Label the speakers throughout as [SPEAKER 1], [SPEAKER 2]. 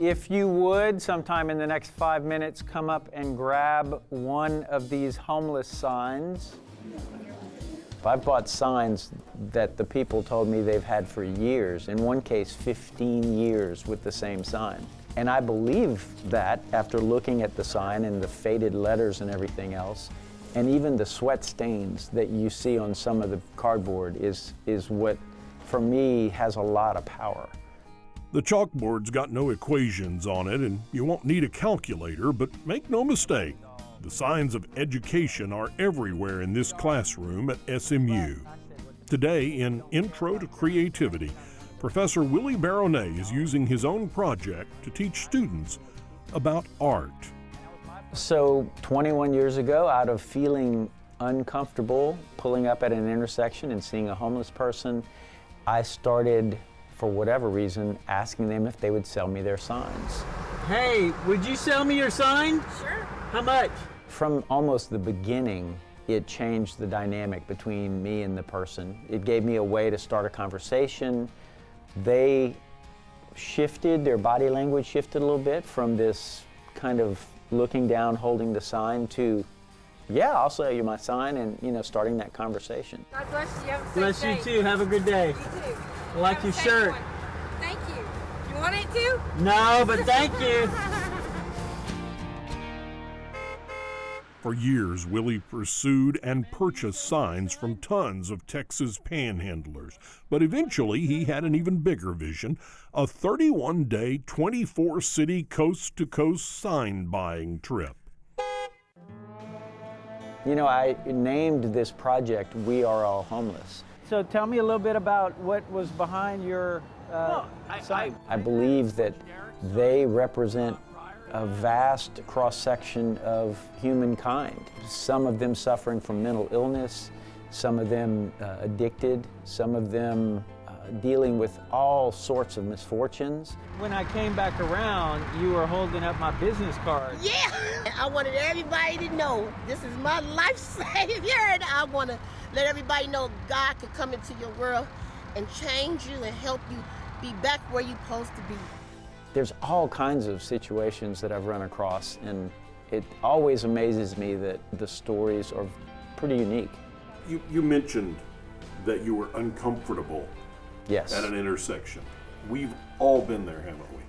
[SPEAKER 1] If you would, sometime in the next 5 minutes, come up and grab one of these homeless signs. I've bought signs that the people told me they've had for years, in one case 15 years with the same sign. And I believe that after looking at the sign and the faded letters and everything else, and even the sweat stains that you see on some of the cardboard is what, for me, has a lot of power.
[SPEAKER 2] The chalkboard's got no equations on it, and you won't need a calculator, but make no mistake, the signs of education are everywhere in this classroom at SMU. Today, in Intro to Creativity, Professor Willie Baronet is using his own project to teach students about art.
[SPEAKER 1] So 21 years ago, out of feeling uncomfortable pulling up at an intersection and seeing a homeless person, I started, for whatever reason, asking them if they would sell me their signs.
[SPEAKER 3] Hey, would you sell me your sign?
[SPEAKER 4] Sure.
[SPEAKER 3] How much?
[SPEAKER 1] From almost the beginning, it changed the dynamic between me and the person. It gave me a way to start a conversation. They shifted, their body language shifted a little bit from this kind of looking down, holding the sign to, yeah, I'll sell you my sign, and starting that conversation.
[SPEAKER 4] God bless you. Have a safe
[SPEAKER 3] Bless
[SPEAKER 4] day.
[SPEAKER 3] you too. Have a good day.
[SPEAKER 4] You too.
[SPEAKER 3] I like
[SPEAKER 4] Have
[SPEAKER 3] your
[SPEAKER 4] a safe
[SPEAKER 3] shirt.
[SPEAKER 4] one. Thank you. You want it too?
[SPEAKER 3] No, but thank you.
[SPEAKER 2] For years, Willie pursued and purchased signs from tons of Texas panhandlers. But eventually, he had an even bigger vision, a 31-day, 24-city, coast-to-coast sign-buying trip.
[SPEAKER 1] I named this project, We Are All Homeless.
[SPEAKER 3] So tell me a little bit about what was behind your sign.
[SPEAKER 1] I believe that they represent a vast cross-section of humankind. Some of them suffering from mental illness, some of them addicted, some of them dealing with all sorts of misfortunes.
[SPEAKER 3] When I came back around, you were holding up my business card.
[SPEAKER 5] Yeah, I wanted everybody to know this is my life savior, and I want to let everybody know God can come into your world and change you and help you be back where you're supposed to be.
[SPEAKER 1] There's all kinds of situations that I've run across, and it always amazes me that the stories are pretty unique.
[SPEAKER 2] You mentioned that you were uncomfortable
[SPEAKER 1] Yes.
[SPEAKER 2] at an intersection. We've all been there, haven't we?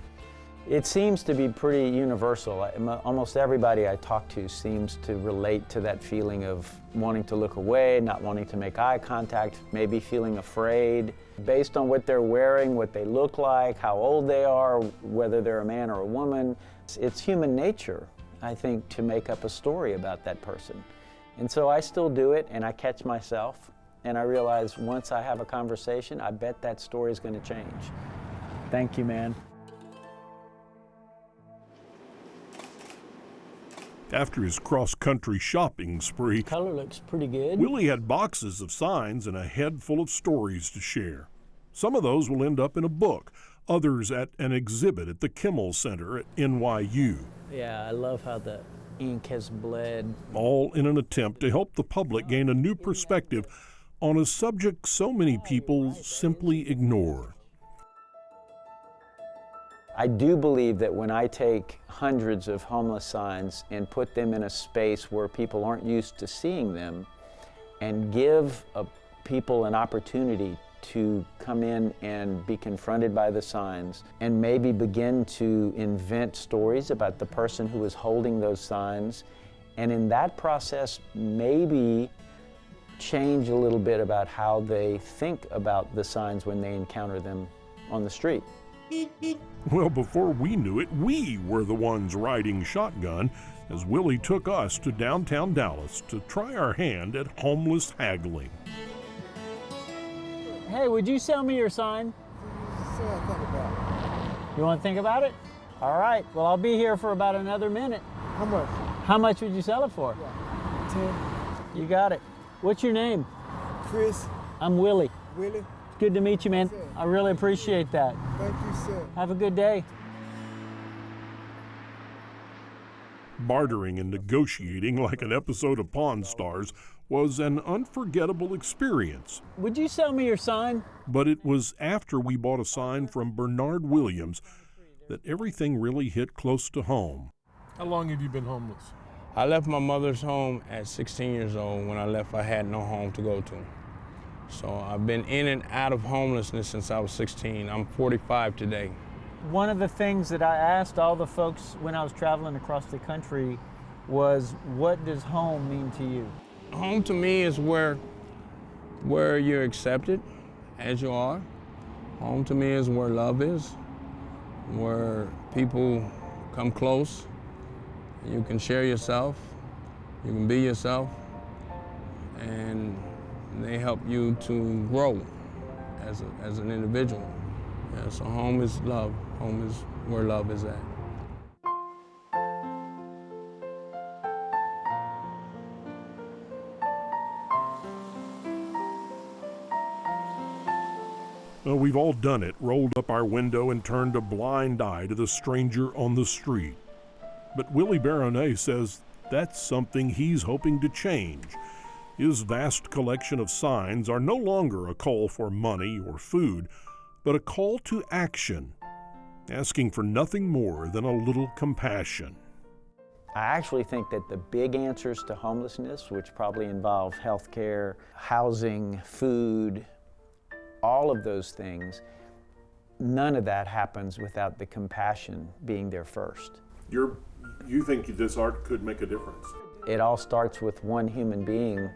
[SPEAKER 1] It seems to be pretty universal. Almost everybody I talk to seems to relate to that feeling of wanting to look away, not wanting to make eye contact, maybe feeling afraid. Based on what they're wearing, what they look like, how old they are, whether they're a man or a woman, it's human nature, I think, to make up a story about that person. And so I still do it, and I catch myself, and I realize once I have a conversation, I bet that story is going to change.
[SPEAKER 3] Thank you, man.
[SPEAKER 2] After his cross-country shopping spree,
[SPEAKER 3] Color looks pretty good.
[SPEAKER 2] Willie had boxes of signs and a head full of stories to share. Some of those will end up in a book, others at an exhibit at the Kimmel Center at NYU.
[SPEAKER 3] Yeah, I love how the ink has bled.
[SPEAKER 2] All in an attempt to help the public gain a new perspective on a subject so many people simply ignore.
[SPEAKER 1] I do believe that when I take hundreds of homeless signs and put them in a space where people aren't used to seeing them and give people an opportunity to come in and be confronted by the signs and maybe begin to invent stories about the person who is holding those signs, and in that process maybe change a little bit about how they think about the signs when they encounter them on the street.
[SPEAKER 2] Well, before we knew it, we were the ones riding shotgun as Willie took us to downtown Dallas to try our hand at homeless haggling.
[SPEAKER 3] Hey, would you sell me your sign? You want to think about it? All right, well, I'll be here for about another minute.
[SPEAKER 6] How much?
[SPEAKER 3] How much would you sell it for?
[SPEAKER 6] 10.
[SPEAKER 3] You got it. What's your name?
[SPEAKER 6] Chris.
[SPEAKER 3] I'm Willie.
[SPEAKER 6] Willie.
[SPEAKER 3] Good to meet you, man. I really appreciate that.
[SPEAKER 6] Thank you, sir.
[SPEAKER 3] Have a good day.
[SPEAKER 2] Bartering and negotiating like an episode of Pawn Stars was an unforgettable experience.
[SPEAKER 3] Would you sell me your sign?
[SPEAKER 2] But it was after we bought a sign from Bernard Williams that everything really hit close to home.
[SPEAKER 7] How long have you been homeless?
[SPEAKER 8] I left my mother's home at 16 years old. When I left, I had no home to go to. So I've been in and out of homelessness since I was 16. I'm 45 today.
[SPEAKER 3] One of the things that I asked all the folks when I was traveling across the country was, what does home mean to you?
[SPEAKER 8] Home to me is where you're accepted as you are. Home to me is where love is, where people come close. You can share yourself, you can be yourself, and they help you to grow as an individual. Yeah, so home is love. Home is where love is at.
[SPEAKER 2] Well, we've all done it, rolled up our window and turned a blind eye to the stranger on the street. But Willie Baronet says that's something he's hoping to change. His vast collection of signs are no longer a call for money or food, but a call to action, asking for nothing more than a little compassion.
[SPEAKER 1] I actually think that the big answers to homelessness, which probably involve health care, housing, food, all of those things, none of that happens without the compassion being there first.
[SPEAKER 2] You think this art could make a difference?
[SPEAKER 1] It all starts with one human being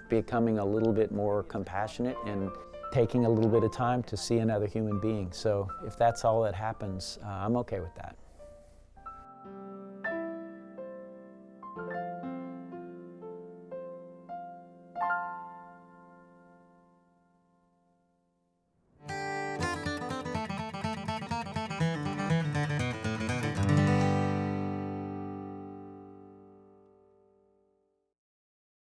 [SPEAKER 1] becoming a little bit more compassionate and taking a little bit of time to see another human being. So if that's all that happens, I'm okay with that.